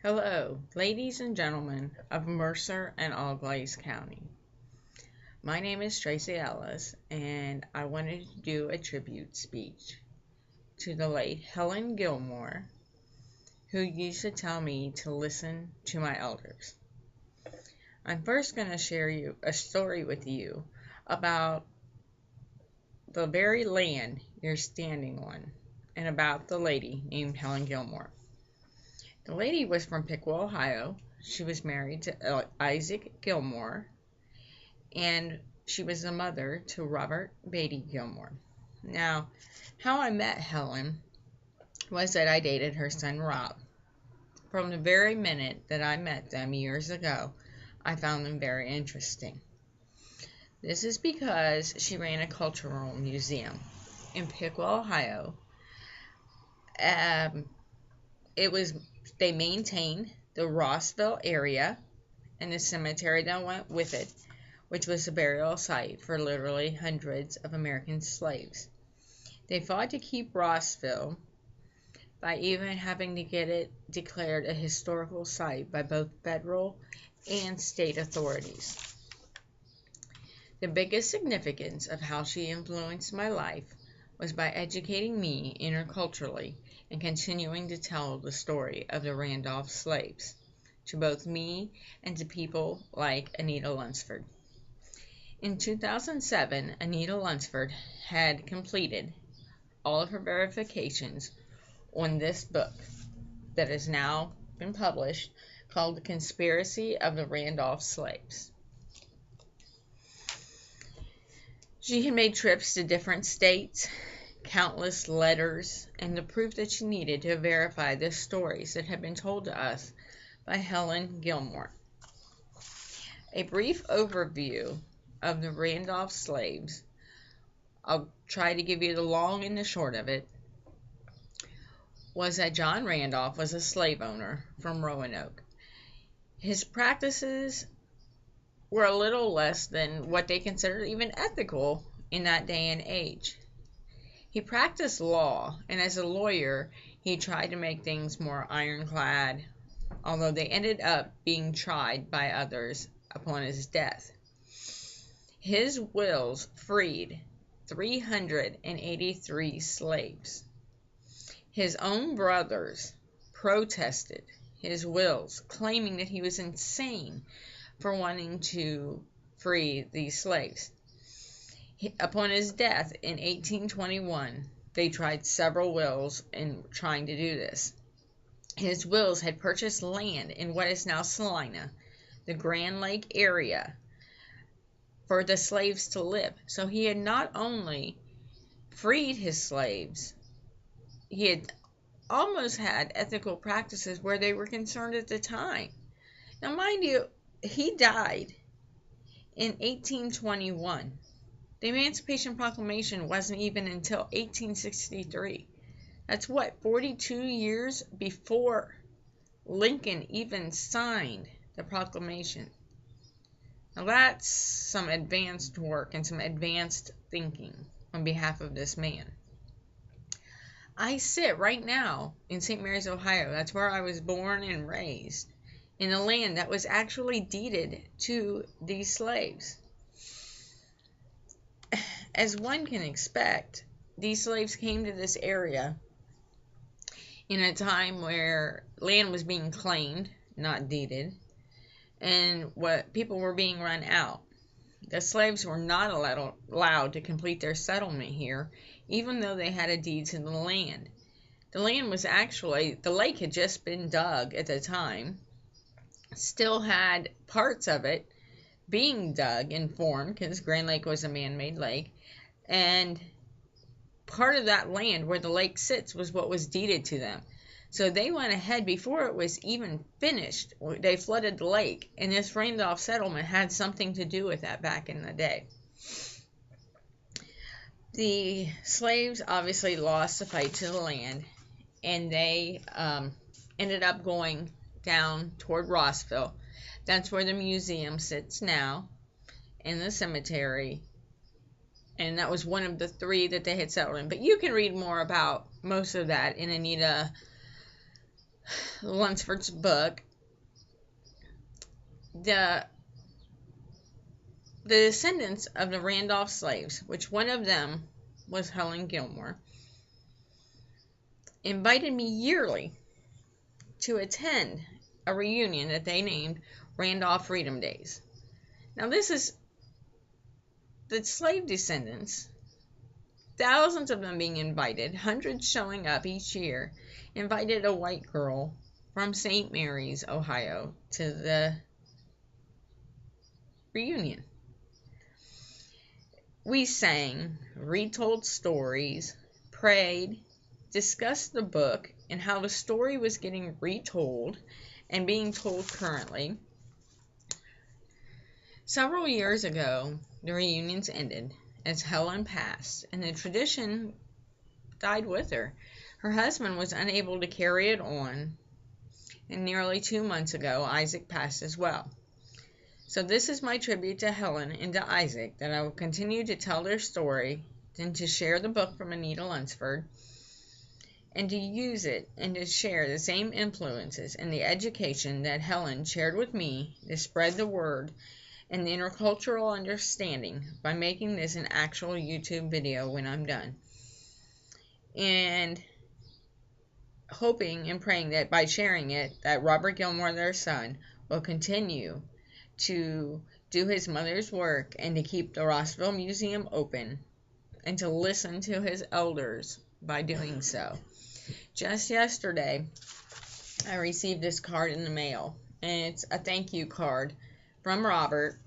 Hello, ladies and gentlemen of Mercer and Auglaize County. My name is Tracy Ellis, and I wanted to do a tribute speech to the late Helen Gilmore, who used to tell me to listen to my elders. I'm first going to share a story with you about the very land you're standing on, and about the lady named Helen Gilmore. The lady was from Piqua, Ohio. She was married to Isaac Gilmore, and she was the mother to Robert Beatty Gilmore. Now, how I met Helen was that I dated her son Rob. From the very minute that I met them years ago, I found them very interesting. This is because she ran a cultural museum in Piqua, Ohio. Um, they maintained the Rossville area and the cemetery that went with it, which was a burial site for literally hundreds of American slaves. They fought to keep Rossville by even having to get it declared a historical site by both federal and state authorities. The biggest significance of how she influenced my life was by educating me interculturally and continuing to tell the story of the Randolph slaves to both me and to people like Anita Lunsford. In 2007, Anita Lunsford had completed all of her verifications on this book that has now been published, called The Conspiracy of the Randolph Slaves. She had made trips to different states, countless letters, and the proof that she needed to verify the stories that had been told to us by Helen Gilmore. A brief overview of the Randolph slaves. I'll try to give you the long and the short of it. Was that John Randolph was a slave owner from Roanoke. His practices were a little less than what they considered even ethical in that day and age. He practiced law, and as a lawyer, he tried to make things more ironclad, although they ended up being tried by others upon his death. His wills freed 383 slaves. His own brothers protested his wills, claiming that he was insane for wanting to free these slaves. Upon his death in 1821, they tried several wills in trying to do this. His wills had purchased land in what is now Salina, the Grand Lake area, for the slaves to live. So he had not only freed his slaves, he had almost had ethical practices where they were concerned at the time. Now, mind you, he died in 1821. The Emancipation Proclamation wasn't even until 1863. That's 42 years before Lincoln even signed the proclamation. Now that's some advanced work and some advanced thinking on behalf of this man. I sit right now in St. Mary's, Ohio. That's where I was born and raised, in a land that was actually deeded to these slaves. As one can expect, these slaves came to this area in a time where land was being claimed, not deeded, and what people were being run out. The slaves were not allowed to complete their settlement here, even though they had a deed to the land. The land was actually, the lake had just been dug at the time, still had parts of it being dug and formed, because Grand Lake was a man-made lake, and part of that land where the lake sits was what was deeded to them. So they went ahead before it was even finished. They flooded the lake, and this Randolph settlement had something to do with that back in the day. The slaves obviously lost the fight to the land, and they ended up going down toward Rossville. That's where the museum sits now, in the cemetery, and that was one of the three that they had settled in. But you can read more about most of that in Anita Lunsford's book, the descendants of the Randolph slaves, which one of them was Helen Gilmore, invited me yearly to attend a reunion that they named Randolph Freedom Days. Now, this is the slave descendants, thousands of them being invited, hundreds showing up each year, invited a white girl from St. Mary's, Ohio, to the reunion. We sang, retold stories, prayed, discussed the book and how the story was getting retold and being told currently. Several years ago, the reunions ended as Helen passed, and the tradition died with her. Her husband was unable to carry it on, and nearly 2 months ago, Isaac passed as well. So this is my tribute to Helen and to Isaac, that I will continue to tell their story and to share the book from Anita Lunsford, and to use it and to share the same influences and the education that Helen shared with me to spread the word and the intercultural understanding by making this an actual YouTube video when I'm done. And hoping and praying that by sharing it, that Robert Gilmore, their son, will continue to do his mother's work and to keep the Rossville Museum open and to listen to his elders by doing so. Just yesterday, I received this card in the mail, and it's a thank you card from Robert,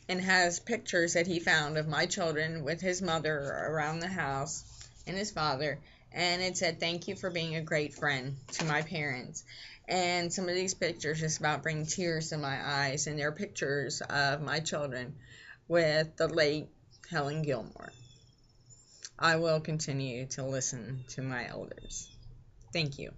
and has pictures that he found of my children with his mother around the house and his father, and it said, "Thank you for being a great friend to my parents." And some of these pictures just about bring tears to my eyes, and they're pictures of my children with the late Helen Gilmore. I will continue to listen to my elders. Thank you.